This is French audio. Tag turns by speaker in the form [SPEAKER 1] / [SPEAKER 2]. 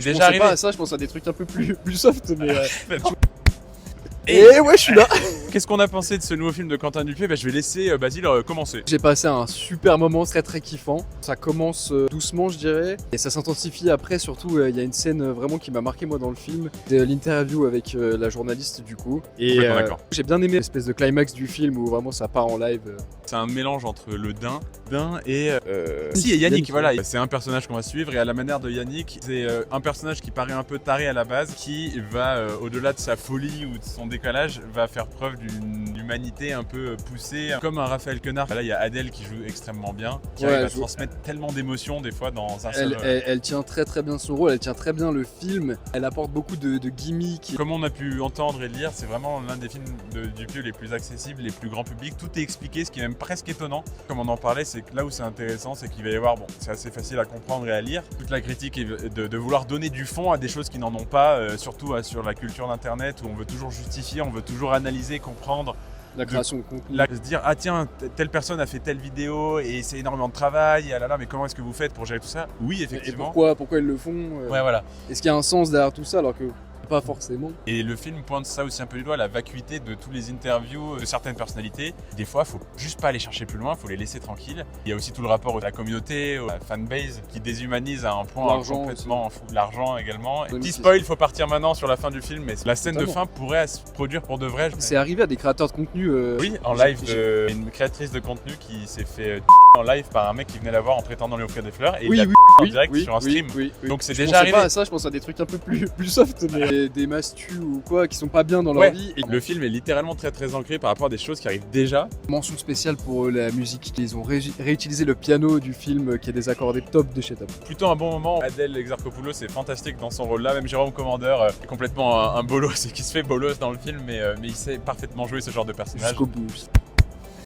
[SPEAKER 1] Je
[SPEAKER 2] Déjà
[SPEAKER 1] pensais
[SPEAKER 2] arrivé.
[SPEAKER 1] pas à ça, je pense à des trucs un peu plus soft, mais...
[SPEAKER 2] Et
[SPEAKER 1] ouais, je suis là.
[SPEAKER 2] qu'est-ce qu'on a pensé de ce nouveau film de Quentin Dupieux? Je vais laisser Basile commencer.
[SPEAKER 1] J'ai passé un super moment très kiffant. Ça commence doucement, je dirais, et ça s'intensifie après. Surtout, il y a une scène vraiment qui m'a marqué moi dans le film, c'est l'interview avec la journaliste du coup. Et
[SPEAKER 2] Complètement d'accord.
[SPEAKER 1] j'ai bien aimé l'espèce de climax du film où vraiment ça part en live.
[SPEAKER 2] C'est un mélange entre le Dain et si, et Yannick, voilà. C'est un personnage qu'on va suivre et à la manière de Yannick, c'est un personnage qui paraît un peu taré à la base, qui va au-delà de sa folie ou de son décalage, va faire preuve d'une humanité un peu poussée, comme un Raphaël Quenard. Là, il y a Adèle qui joue extrêmement bien, qui arrive à transmettre tellement d'émotions des fois dans un seul...
[SPEAKER 1] Elle tient très bien son rôle, elle tient très bien le film, elle apporte beaucoup de gimmicks.
[SPEAKER 2] Comme on a pu entendre et lire, c'est vraiment l'un des films de Dupieux les plus accessibles, les plus grand public. Tout est expliqué, ce qui est même presque étonnant. Comme on en parlait, c'est que là où c'est intéressant, c'est qu'il va y avoir, bon, c'est assez facile à comprendre et à lire, toute la critique est de vouloir donner du fond à des choses qui n'en ont pas, surtout sur la culture d'internet où on veut toujours justifier, on veut toujours analyser, comprendre.
[SPEAKER 1] La création de contenu.
[SPEAKER 2] Se dire, ah tiens, telle personne a fait telle vidéo et c'est énormément de travail, et ah là là, mais comment est-ce que vous faites pour gérer tout ça? Oui, effectivement.
[SPEAKER 1] Et pourquoi ils le font
[SPEAKER 2] Ouais, voilà.
[SPEAKER 1] Est-ce qu'il y a un sens derrière tout ça alors que pas forcément?
[SPEAKER 2] Et le film pointe ça aussi un peu du doigt, la vacuité de tous les interviews de certaines personnalités. Des fois, il faut juste pas aller chercher plus loin, il faut les laisser tranquilles. Il y a aussi tout le rapport à la communauté, à la fanbase, qui déshumanise à un point complètement fou. L'argent également. Petit spoil, il faut partir maintenant sur la fin du film, mais la scène de fin pourrait se produire pour de vrai.
[SPEAKER 1] C'est arrivé à des créateurs de contenu.
[SPEAKER 2] Oui, en live, une créatrice de contenu qui s'est fait en live par un mec qui venait la voir en prétendant lui offrir des fleurs et il l'a en direct sur un stream. Donc c'est déjà arrivé.
[SPEAKER 1] Je pense pas à ça, je pense à des trucs un peu plus soft, mais des mastus ou quoi qui sont pas bien dans leur vie.
[SPEAKER 2] Et le film est littéralement très ancré par rapport à des choses qui arrivent déjà.
[SPEAKER 1] Mention spéciale pour la musique, ils ont réutilisé le piano du film qui est des accordés top de chez top.
[SPEAKER 2] Plutôt un bon moment. Adèle Exarchopoulos est fantastique dans son rôle là, même Jérôme Commandeur est complètement un bolos et qui se fait bolos dans le film, mais il sait parfaitement jouer ce genre de personnage.
[SPEAKER 1] Jusqu'au bout.